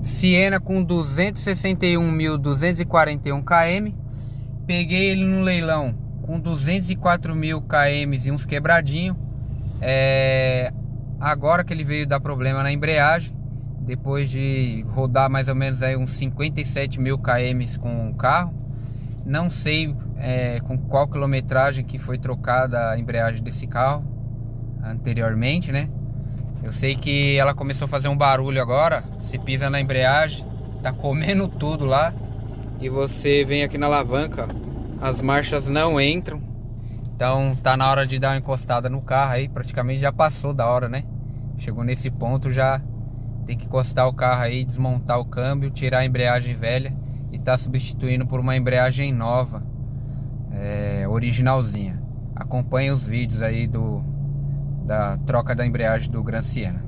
Siena com 261.241 km. Peguei ele no leilão com 204.000 km e uns quebradinhos. Agora que ele veio dar problema na embreagem, depois de rodar mais ou menos aí uns 57.000 km com o carro. Não sei com qual quilometragem que foi trocada a embreagem desse carro anteriormente, né? Eu sei que ela começou a fazer um barulho agora. Você pisa na embreagem, tá comendo tudo lá. E você vem aqui na alavanca, as marchas não entram. Então tá na hora de dar uma encostada no carro aí. Praticamente já passou da hora, né? Chegou nesse ponto, já tem que encostar o carro aí, desmontar o câmbio, tirar a embreagem velha e tá substituindo por uma embreagem nova, originalzinha. Acompanhe os vídeos aí da troca da embreagem do Gran Siena.